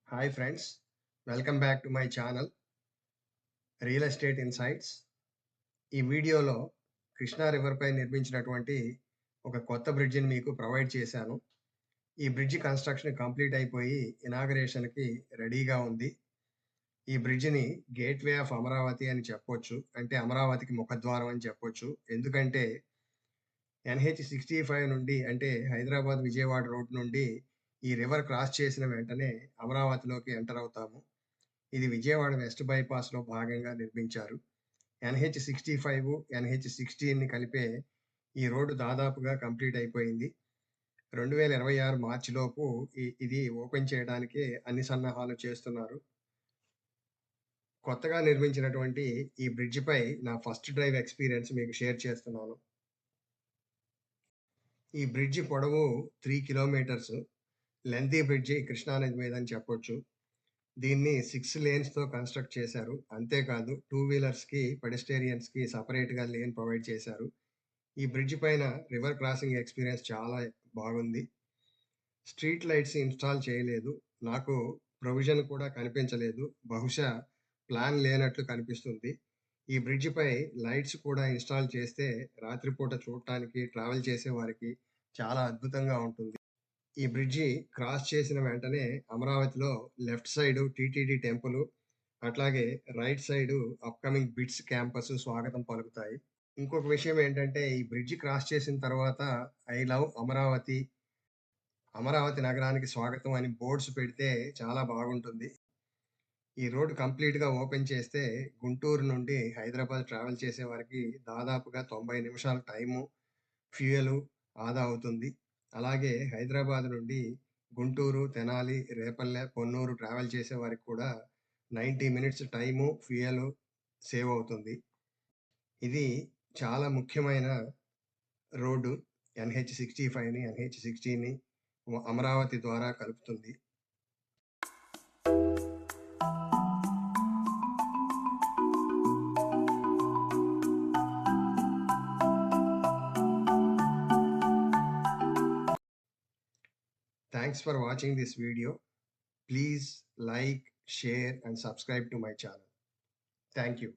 Hi friends, welcome back to my channel real estate insights. ఈ వీడియోలో కృష్ణా రివర్పై నిర్మించినటువంటి ఒక కొత్త బ్రిడ్జిని మీకు ప్రొవైడ్ చేశాను. ఈ బ్రిడ్జి కన్స్ట్రక్షన్ కంప్లీట్ అయిపోయి ఇనాగరేషన్కి రెడీగా ఉంది. ఈ బ్రిడ్జిని గేట్వే ఆఫ్ అమరావతి అని చెప్పొచ్చు, అంటే అమరావతికి ముఖద్వారం అని చెప్పొచ్చు. ఎందుకంటే NH65 నుండి, అంటే హైదరాబాద్ విజయవాడ రోడ్ నుండి ఈ రివర్ క్రాస్ చేసిన వెంటనే అమరావతిలోకి ఎంటర్ అవుతాము. ఇది విజయవాడ వెస్ట్ బైపాస్లో భాగంగా నిర్మించారు. NH65, NH16ని కలిపే ఈ రోడ్డు దాదాపుగా కంప్లీట్ అయిపోయింది. 2026 మార్చిలోపు ఇది ఓపెన్ చేయడానికి అన్ని సన్నాహాలు చేస్తున్నారు. కొత్తగా నిర్మించినటువంటి ఈ బ్రిడ్జిపై నా ఫస్ట్ డ్రైవ్ ఎక్స్పీరియన్స్ మీకు షేర్ చేస్తున్నాను. ఈ బ్రిడ్జి పొడవు 3 కిలోమీటర్స్. లెంతీ బ్రిడ్జి కృష్ణానది మీద అని చెప్పొచ్చు. దీన్ని 6 లేన్స్‌తో కన్‌స్ట్రక్ట్ చేశారు. అంతేకాదు 2 వీలర్స్‌కి, పెడెస్టేరియన్స్‌కి సెపరేట్‌గా లేన్ ప్రొవైడ్ చేశారు. ఈ బ్రిడ్జ్ పైన రివర్ క్రాసింగ్ ఎక్స్‌పీరియన్స్ చాలా బాగుంది. స్ట్రీట్ లైట్స్ ఇన్‌స్టాల్ చేయలేదు. నాకు ప్రొవిజన్ కూడా కనిపించలేదు. బహుశా ప్లాన్ లేనట్లు కనిపిస్తుంది. ఈ బ్రిడ్జిపై లైట్స్ కూడా ఇన్‌స్టాల్ చేస్తే రాత్రిపూట చూడటానికి, ట్రావెల్ చేసే వారికి చాలా అద్భుతంగా ఉంటుంది. ఈ బ్రిడ్జి క్రాస్ చేసిన వెంటనే అమరావతిలో లెఫ్ట్ సైడు టీటీడీ టెంపుల్, అట్లాగే right side upcoming bits campus స్వాగతం పలుకుతాయి. ఇంకొక విషయం ఏంటంటే, ఈ బ్రిడ్జి క్రాస్ చేసిన తర్వాత ఐ లవ్ అమరావతి, అమరావతి నగరానికి స్వాగతం అని బోర్డ్స్ పెడితే చాలా బాగుంటుంది. ఈ రోడ్ కంప్లీట్‌గా ఓపెన్ చేస్తే గుంటూరు నుండి హైదరాబాద్ ట్రావెల్ చేసే వారికి దాదాపుగా 90 నిమిషాల టైము, ఫ్యూయలు ఆదా అవుతుంది. అలాగే హైదరాబాద్ నుండి గుంటూరు, తెనాలి, రేపల్లె, పొన్నూరు ట్రావెల్ చేసే వారికి కూడా 90 మినిట్స్ టైము, ఫ్యూయలు సేవ్ అవుతుంది. ఇది చాలా ముఖ్యమైన రోడ్డు. NH65ని, NH16ని అమరావతి ద్వారా కలుపుతుంది. Thanks for watching this video. Please like, share and subscribe to my channel. Thank you.